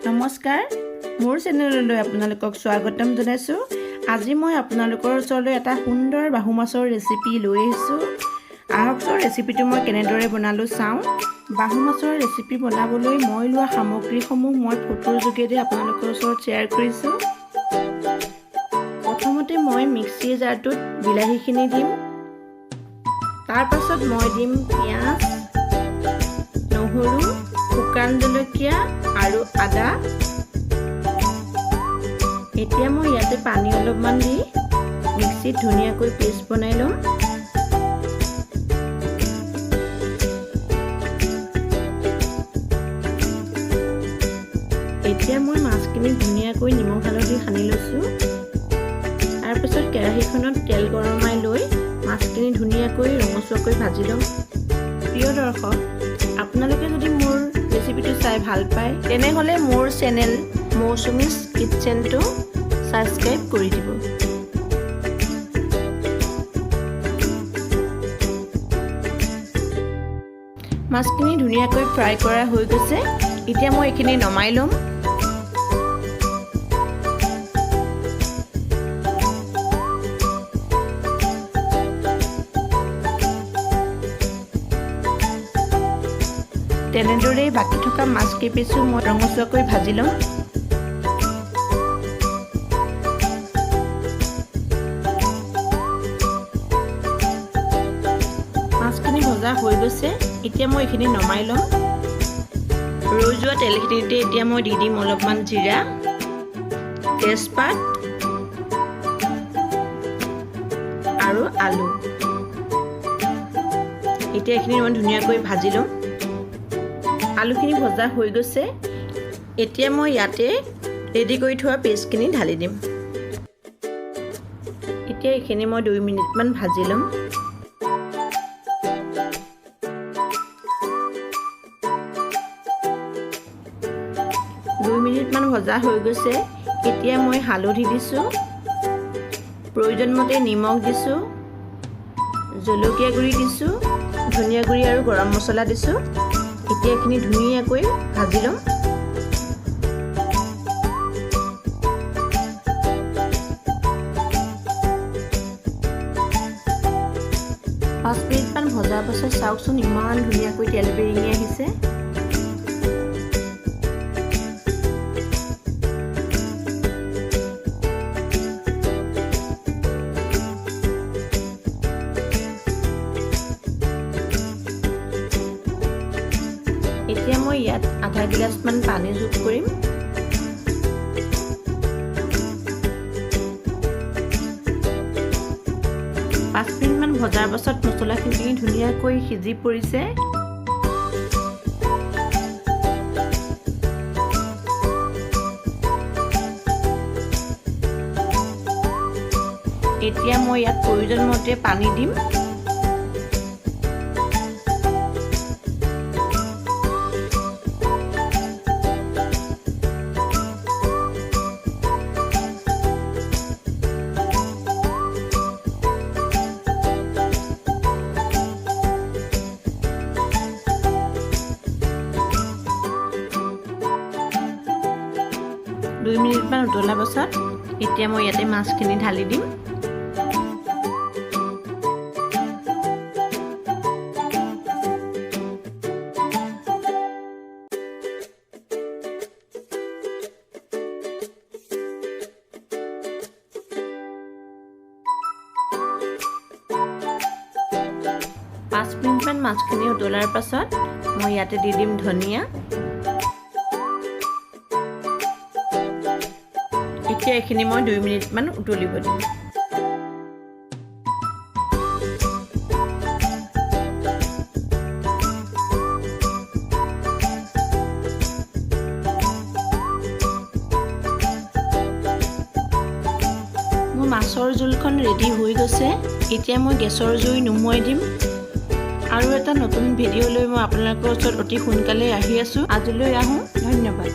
নমস্কাৰ মোৰ চেনেললৈ আপোনালোকক স্বাগতম জনাইছোঁ। আজি মই আপোনালোকৰ ওচৰলৈ এটা সুন্দৰ বাহু মাছৰ ৰেচিপি লৈ আহিছোঁ। আহকচোন ৰেচিপিটো মই কেনেদৰে বনালোঁ চাওঁ। বাহু মাছৰ ৰেচিপি বনাবলৈ মই লোৱা সামগ্ৰীসমূহ মই ফটোৰ যোগেদি আপোনালোকৰ ওচৰত শ্বেয়াৰ কৰিছোঁ। প্ৰথমতে মই মিক্সিৰ জাৰটোত বিলাহীখিনি দিম। তাৰ পাছত মই দিম পিঁয়াজ, নহৰু, শুকান জলকীয়া আৰু আদা। এতিয়া মই ইয়াতে পানী অলপমান দি মিক্সিত ধুনীয়াকৈ পেষ্ট বনাই ল'ম। এতিয়া মই মাছখিনি ধুনীয়াকৈ নিমখ হালধি সানি লৈছোঁ। তাৰপিছত কেৰাহীখনত তেল গৰমাই লৈ মাছখিনি ধুনীয়াকৈ ৰঙচুৱাকৈ ভাজি ল'ম। প্ৰিয় দৰ্শক, আপোনালোকে যদি মোৰ ৰেচিপিটো চাই ভাল পায় তেনেহ'লে মোৰ চেনেল মৌচুমীজ কিটচেনটো ছাবস্ক্ৰাইব কৰি দিব। মাছখিনি ধুনীয়াকৈ ফ্ৰাই কৰা হৈ গৈছে। এতিয়া মই এইখিনি নমাই ল'ম। তেনেদৰেই বাকী থকা মাছকেইপিছো মই ৰঙচুৱাকৈ ভাজি ল'ম। মাছখিনি ভজা হৈ গৈছে। এতিয়া মই এইখিনি নমাই ল'ম। ৰৈ যোৱা তেলখিনিতে এতিয়া মই দি দিম অলপমান জিৰা, তেজপাত আৰু আলু। এতিয়া এইখিনি মই ধুনীয়াকৈ ভাজি ল'ম। আলুখিনি ভজা হৈ গৈছে। এতিয়া মই ইয়াতে ৰেডি কৰি থোৱা পেষ্টখিনি ঢালি দিম। এতিয়া এইখিনি মই 2 মিনিটমান ভাজি ল'ম। ভজা হৈ গৈছে। এতিয়া মই হালধি দিছোঁ, প্ৰয়োজন মতে নিমখ দিছোঁ, জলকীয়া গুড়ি দিছোঁ, ধনিয়া গুড়ি আৰু গৰম মছলা দিছোঁ। এতিয়া এইখিনি ধুনীয়াকৈ ভাজি ল'ম। পাঁচ মিনিটমান ভজাৰ পাছত চাওকচোন ইমান ধুনীয়াকৈ তেল বিৰিঙি আহিছে। এতিয়া মই ইয়াত আধা গিলাচমান পানী যোগ কৰিম। পাঁচ মিনিটমান ভজাৰ পাছত মছলাখিনি ধুনীয়াকৈ সিজি পৰিছে। এতিয়া মই ইয়াত প্ৰয়োজন মতে পানী দিম। দুই মিনিটমান উতলাৰ পাছত এতিয়া মই ইয়াতে মাছখিনি ঢালি দিম। পাঁচ মিনিটমান মাছখিনি উতলাৰ পাছত মই ইয়াতে দি দিম ধনিয়া। এতিয়া এইখিনি মই 2 মিনিটমান উতলিব দিম। মোৰ মাছৰ জোলখন ৰেডি হৈ গৈছে। এতিয়া মই গেছৰ জুই নুমুৱাই দিম। আৰু এটা নতুন ভিডিঅ' লৈ মই আপোনালোকৰ ওচৰত অতি সোনকালে আহি আছোঁ। আজিলৈ আহোঁ। ধন্যবাদ।